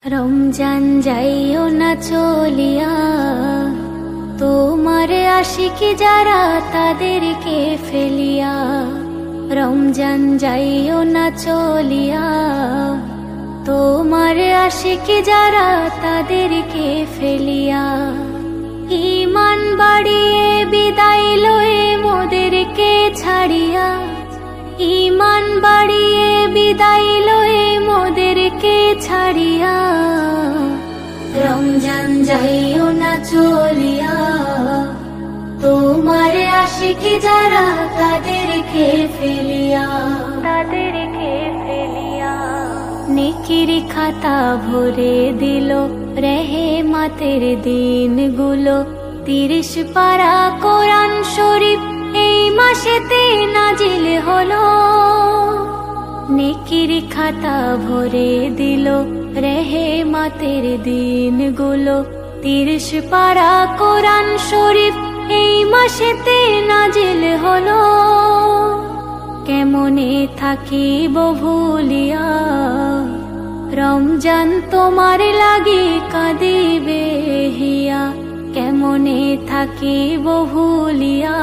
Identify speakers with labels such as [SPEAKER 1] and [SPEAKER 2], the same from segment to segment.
[SPEAKER 1] রমজান যাইও না চলিয়া, তোমার আশিকি যারা তাদেরকে ফেলিয়া। রমজান যাইও না চলিয়া, তোমার আশিকি যারা তাদেরকে ফেলিয়া। ঈমান বাড়িয়ে বিদায় লয়ে মোদেরকে ছাড়িয়া, ঈমান বাড়িয়ে বিদায় লয়ে মোদেরকে ছাড়িয়া। রমজান যাইও না চলিয়া, তোমার আশিকি যারা তাদেরকে ফেলিয়া, তাদেরকে ফেলিয়া। নেকির খাতা ভরে দিল রেহেমাতের দিনগুলো, 30 পারা কোরআন শরীফ এই মাসেতে নাজিল হলো। নেকির খাতা ভরে দিল রেহেমাতের দিনগুলো, 30 পারা কোরআন শরীফ এই মাসেতে নাজিল হলো। কেমনে থাকিব ভুলিয়া, রমজান তোমার লাগি কাঁদিবে হিয়া। কেমনে থাকিব ভুলিয়া,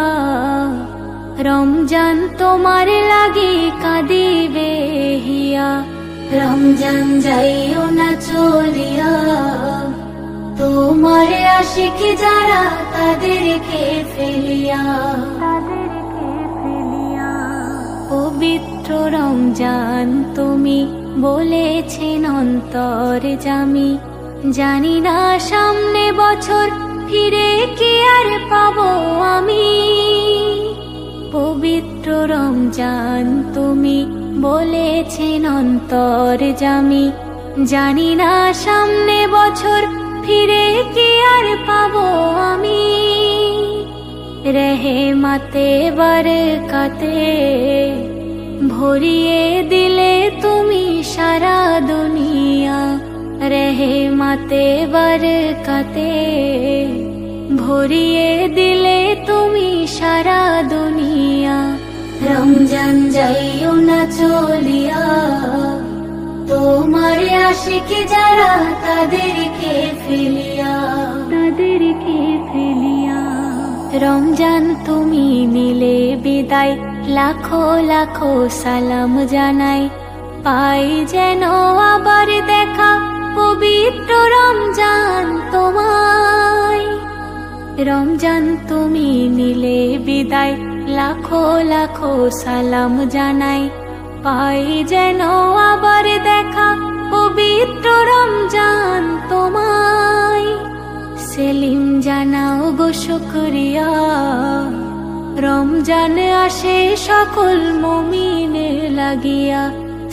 [SPEAKER 1] রমজান তোমার লাগি কাঁদিবে হিয়া। রমজান যাইও না চলিয়া, তোমার আশিকি যারা তাদেরকে ফেলিয়া, তাদেরকে ফেলিয়া। পবিত্র রমজান তুমি বলেছেন অন্তর জামি, জানি না সামনে বছর ফিরে কি আর পাবো আমি। পবিত্র রমজান তুমি বলেছেন অন্তর জামি, জানি না সামনে বছর ফিরে কি আর পাবো আমি। রেহেমাতে বারকাতে ভরিয়ে দিলে তুমি সারা দুনিয়া। রেহেমাতে বারকাতে ভরিয়ে দিলে তুমি সারা দুনিয়া। রমজান যাইও না চলিয়া, তোমার আশিকি যারা তাদেরকে ফেলিয়া, তাদেরকে ফেলিয়া। রমজান তুমি নিলে বিদায়, লাখো লাখো সালাম জানাই, পাই যেন আবার দেখা পবিত্র রমজান তোমায়। রমজান তুমি নিলে বিদায়, লাখো লাখো সালাম জানাই, পাই যেন আবার দেখা পবিত্র রমজান তোমায়। সেলিম জানাও গো শুকরিয়া, রমজান আসে সকল মুমিনের লাগিয়া।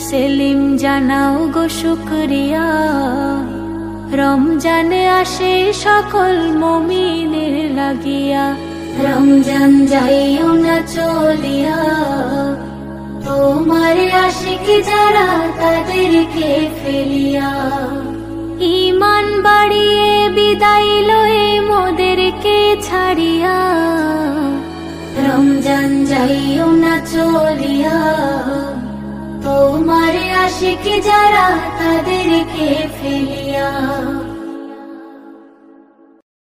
[SPEAKER 1] সেলিম জানাও গো শুকরিয়া, রমজান আসে সকল মুমিনের লাগিয়া। রমজান যাইও না চলিয়া, তোমার আশিকি যারা তাদেরকে ফেলিয়া। ঈমান বাড়িয়ে বিদায় লয়ে মোদেরকে ছাড়িয়া। রমজান যাইও না চলিয়া, তোমার আশিকি যারা তাদেরকে ফেলিয়া।